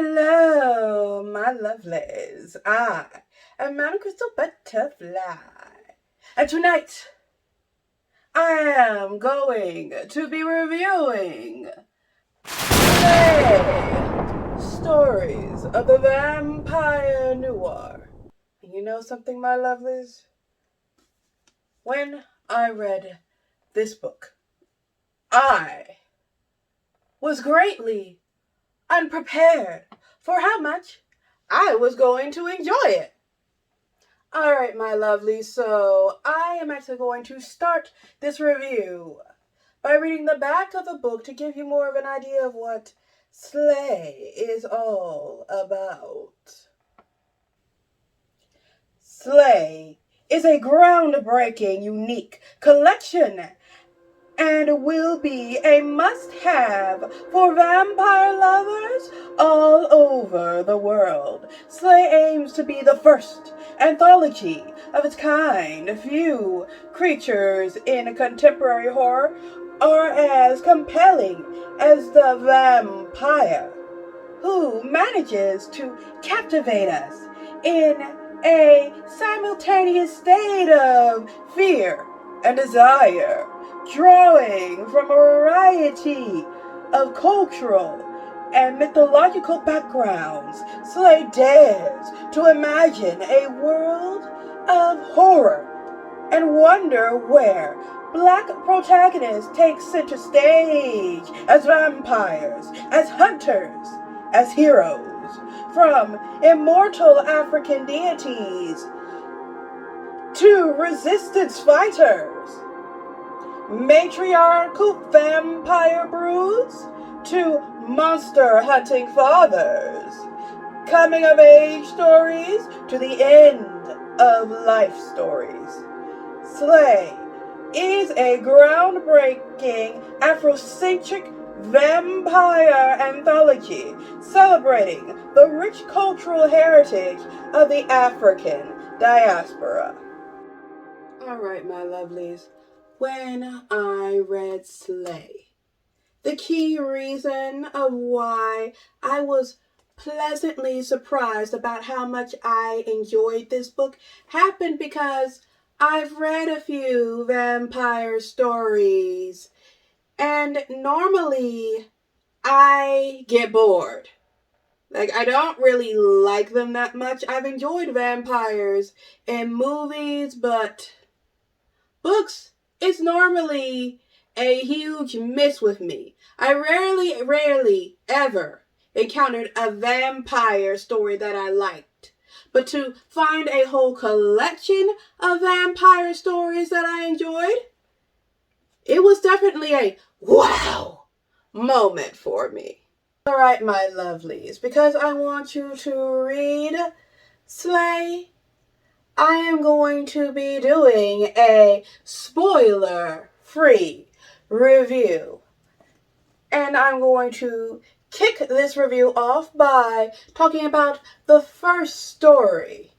Hello, my lovelies. I am Madam Crystal Butterfly. And tonight, I am going to be reviewing Slay, Stories of the Vampire Noire. And you know something, my lovelies? When I read this book, I was greatly unprepared for how much I was going to enjoy it. Alright, my lovely, so I am actually going to start this review by reading the back of the book to give you more of an idea of what Slay is all about. Slay is a groundbreaking, unique collection and will be a must-have for vampire lovers all over the world. Slay aims to be the first anthology of its kind. Few creatures in contemporary horror are as compelling as the vampire, who manages to captivate us in a simultaneous state of fear and desire, drawing from a variety of cultural and mythological backgrounds. Slay dares to imagine a world of horror and wonder where Black protagonists take center stage as vampires, as hunters, as heroes, from immortal African deities to resistance fighters, matriarchal vampire broods to monster hunting fathers, coming of age stories to the end of life stories. Slay is a groundbreaking Afrocentric vampire anthology celebrating the rich cultural heritage of the African diaspora. Alright, my lovelies, when I read Slay, the key reason of why I was pleasantly surprised about how much I enjoyed this book happened because I've read a few vampire stories, and normally I get bored. I don't really like them that much. I've enjoyed vampires in movies, but books is normally a huge miss with me. I rarely ever encountered a vampire story that I liked. But to find a whole collection of vampire stories that I enjoyed, it was definitely a wow moment for me. Alright, my lovelies, because I want you to read Slay, I am going to be doing a spoiler-free review. And I'm going to kick this review off by talking about the first story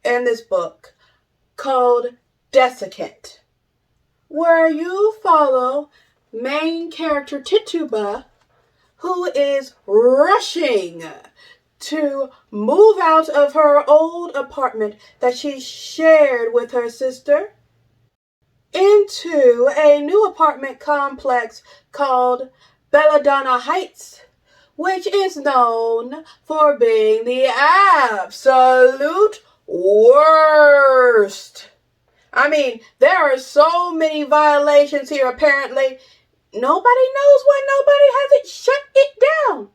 in this book called Desiccant, where you follow main character Tituba, who is rushing to move out of her old apartment that she shared with her sister into a new apartment complex called Belladonna Heights, which is known for being the absolute worst. I mean, there are so many violations here, apparently. Nobody knows why nobody hasn't shut it down.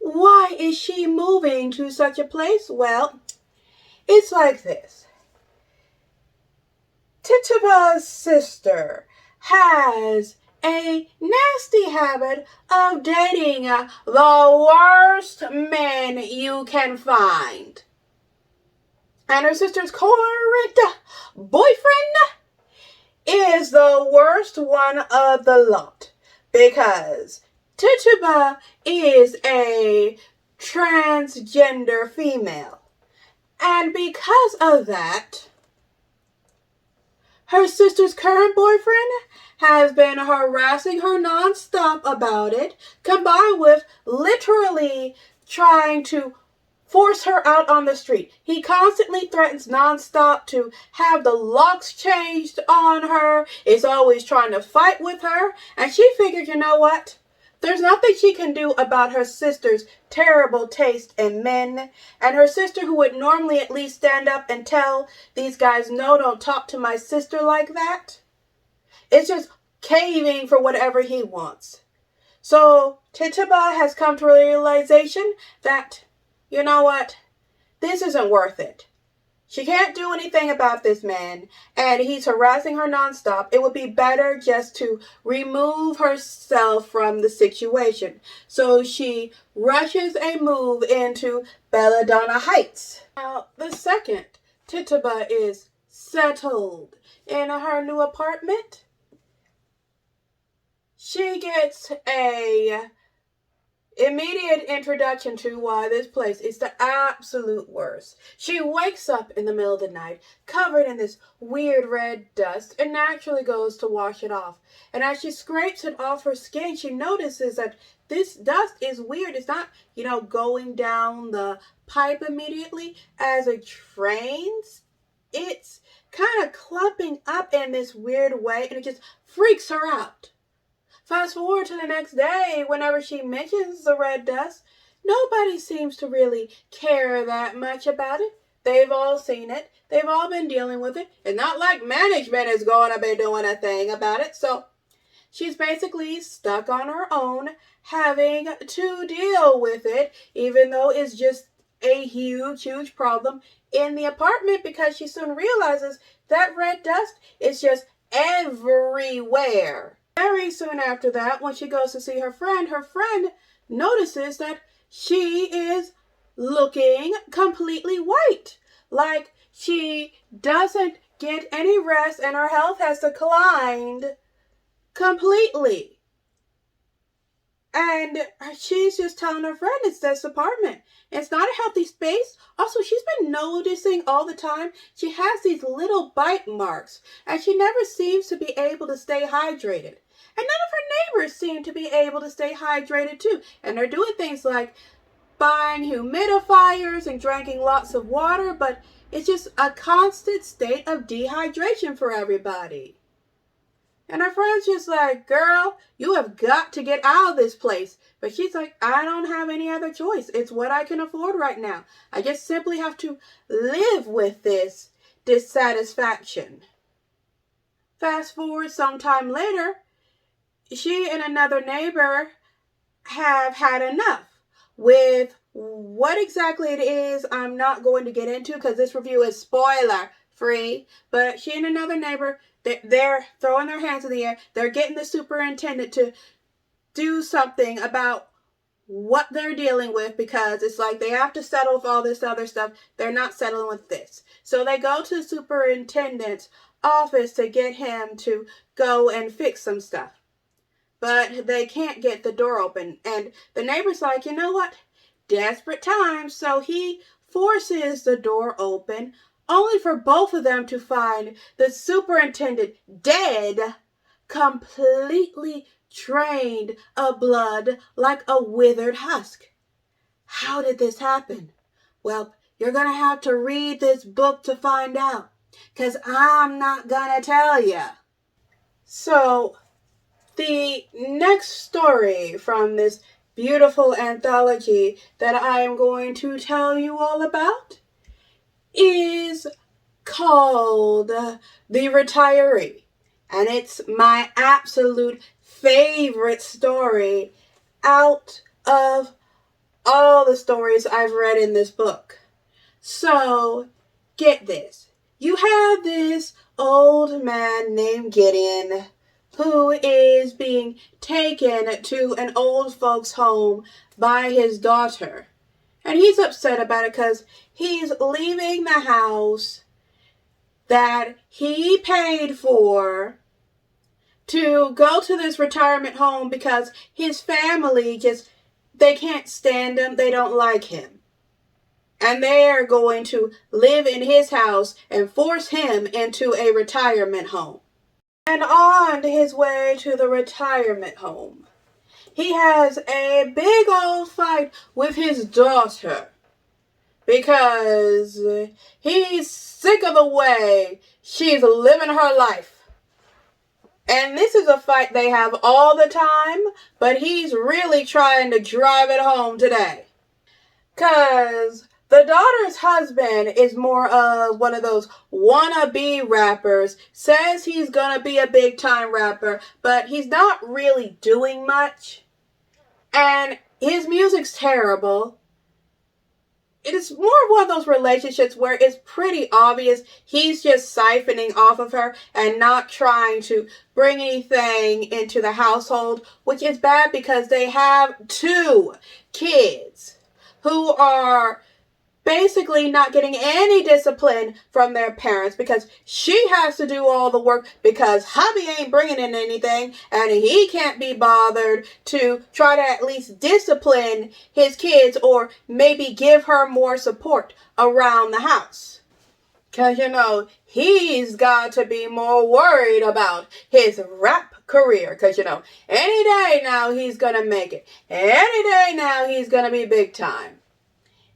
Why is she moving to such a place? Well, it's like this. Tituba's sister has a nasty habit of dating the worst men you can find. And her sister's current boyfriend is the worst one of the lot because Tituba is a transgender female. And because of that, Her sister's current boyfriend has been harassing her nonstop about it, combined with literally trying to force her out on the street. He constantly threatens nonstop to have the locks changed on her, is always trying to fight with her, and she figured, you know what? There's nothing she can do about her sister's terrible taste in men, and her sister, who would normally at least stand up and tell these guys, no, don't talk to my sister like that, is just caving for whatever he wants. So Tituba has come to a realization that, you know what, this isn't worth it. She can't do anything about this man, and he's harassing her nonstop. It would be better just to remove herself from the situation. So she rushes a move into Belladonna Heights. Now, the second Tituba is settled in her new apartment, she gets a immediate introduction to why this place is the absolute worst. She wakes up in the middle of the night, covered in this weird red dust, and naturally goes to wash it off. And as she scrapes it off her skin, she notices that this dust is weird. It's not, going down the pipe immediately as it drains. It's kind of clumping up in this weird way, and it just freaks her out. Fast forward to the next day, whenever she mentions the red dust, nobody seems to really care that much about it. They've all seen it. They've all been dealing with it. It's not like management is going to be doing a thing about it. So she's basically stuck on her own, having to deal with it, even though it's just a huge, huge problem in the apartment, because she soon realizes that red dust is just everywhere. Very soon after that, when she goes to see her friend notices that she is looking completely white. Like she doesn't get any rest and her health has declined completely. And she's just telling her friend it's this apartment. It's not a healthy space. Also, she's been noticing all the time she has these little bite marks, and she never seems to be able to stay hydrated. And none of her neighbors seem to be able to stay hydrated too. And they're doing things like buying humidifiers and drinking lots of water, but it's just a constant state of dehydration for everybody. And her friend's just like, girl, you have got to get out of this place. But she's like, I don't have any other choice. It's what I can afford right now. I just simply have to live with this dissatisfaction. Fast forward sometime later, she and another neighbor have had enough with what exactly it is. I'm not going to get into because this review is spoiler free. But she and another neighbor, they're throwing their hands in the air. They're getting the superintendent to do something about what they're dealing with, because it's like they have to settle with all this other stuff. They're not settling with this. So they go to the superintendent's office to get him to go and fix some stuff. But they can't get the door open. And the neighbor's like, you know what? Desperate times. So he forces the door open, only for both of them to find the superintendent dead, completely drained of blood like a withered husk. How did this happen? Well, you're going to have to read this book to find out, because I'm not going to tell you. So, the next story from this beautiful anthology that I am going to tell you all about is called The Retiree. And it's my absolute favorite story out of all the stories I've read in this book. So, get this. You have this old man named Gideon who is being taken to an old folks' home by his daughter. And he's upset about it because he's leaving the house that he paid for to go to this retirement home because his family they can't stand him. They don't like him. And they're going to live in his house and force him into a retirement home. And on his way to the retirement home, he has a big old fight with his daughter because he's sick of the way she's living her life. And this is a fight they have all the time, but he's really trying to drive it home today. Because the daughter's husband is more of one of those wannabe rappers, says he's gonna be a big time rapper, but he's not really doing much. And his music's terrible. It is more one of those relationships where it's pretty obvious he's just siphoning off of her and not trying to bring anything into the household, which is bad because they have 2 kids who are basically not getting any discipline from their parents because she has to do all the work because hubby ain't bringing in anything and he can't be bothered to try to at least discipline his kids or maybe give her more support around the house. Because, he's got to be more worried about his rap career. Because, any day now he's going to make it. Any day now he's going to be big time.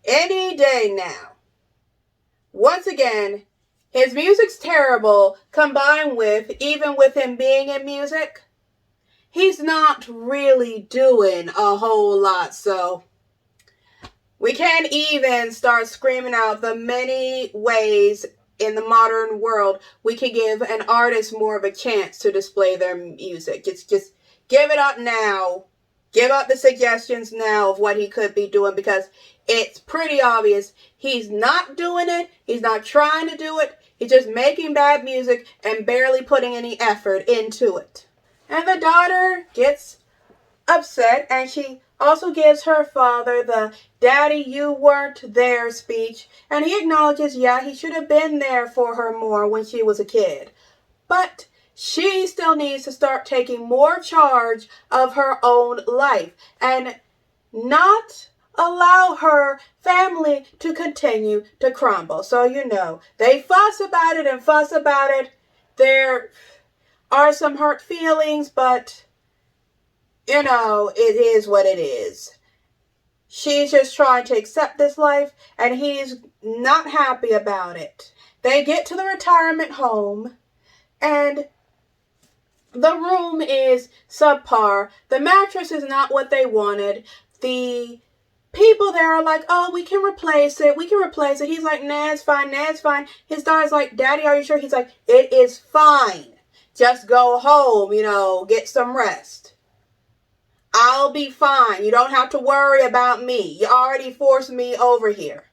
Any day now. Once again, his music's terrible, combined with, even with him being in music, he's not really doing a whole lot, so we can't even start screaming out the many ways in the modern world we can give an artist more of a chance to display their music. Just give it up now. Give up the suggestions now of what he could be doing because it's pretty obvious he's not doing it. He's not trying to do it. He's just making bad music and barely putting any effort into it. And the daughter gets upset and she also gives her father the "Daddy, you weren't there" speech. And he acknowledges, yeah, he should have been there for her more when she was a kid. But she still needs to start taking more charge of her own life and not allow her family to continue to crumble. So, they fuss about it and fuss about it. There are some hurt feelings, but, it is what it is. She's just trying to accept this life, and he's not happy about it. They get to the retirement home, and the room is subpar. The mattress is not what they wanted. The people there are like, oh, we can replace it. He's like, nah, it's fine. His daughter's like, Daddy, are you sure? He's like, it is fine. Just go home, get some rest. I'll be fine. You don't have to worry about me. You already forced me over here.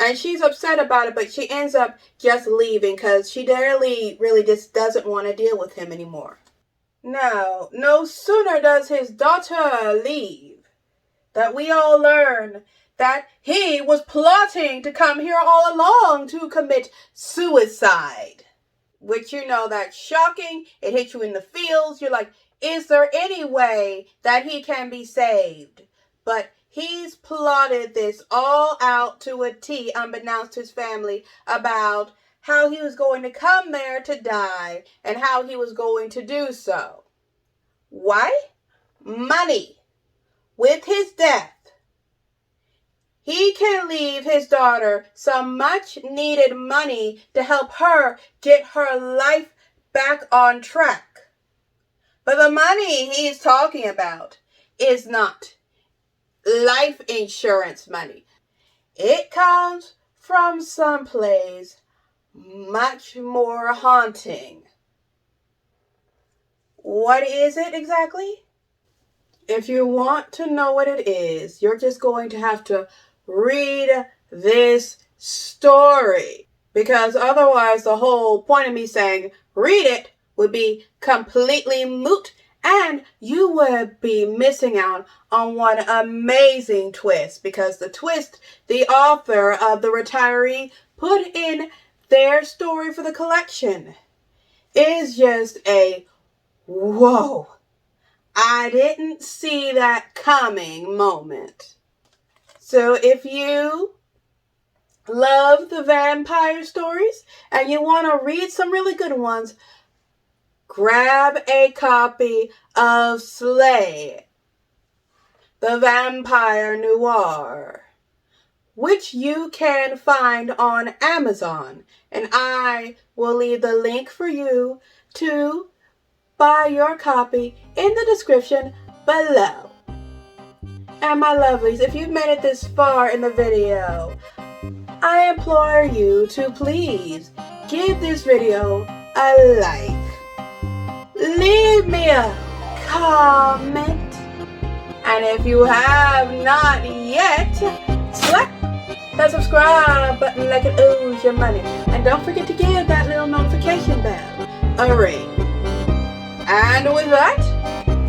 And she's upset about it, but she ends up just leaving because she really just doesn't want to deal with him anymore. Now, no sooner does his daughter leave that we all learn that he was plotting to come here all along to commit suicide. Which, that's shocking. It hits you in the feels. You're like, is there any way that he can be saved? But he's plotted this all out to a T, unbeknownst to his family, about how he was going to come there to die and how he was going to do so. Why? Money. With his death, he can leave his daughter some much needed money to help her get her life back on track. But the money he's talking about is not life insurance money. It comes from someplace much more haunting. What is it exactly? If you want to know what it is, you're just going to have to read this story. Because otherwise the whole point of me saying read it would be completely moot, and you would be missing out on one amazing twist, because the twist the author of The Retiree put in their story for the collection is just a whoa, I didn't see that coming moment. So if you love the vampire stories and you want to read some really good ones, grab a copy of Slay, the Vampire Noire, which you can find on Amazon. And I will leave the link for you to buy your copy in the description below. And my lovelies, if you've made it this far in the video, I implore you to please give this video a like. Leave me a comment. And if you have not yet, slap that subscribe button like it owes your money. And don't forget to give that little notification bell a ring. And with that,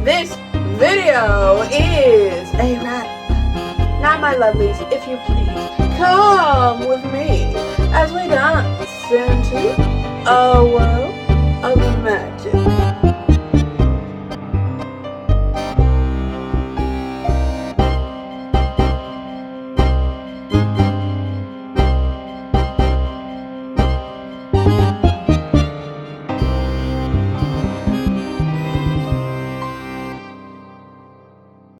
this video is a wrap. Now, my lovelies, if you please, come with me as we dance into a world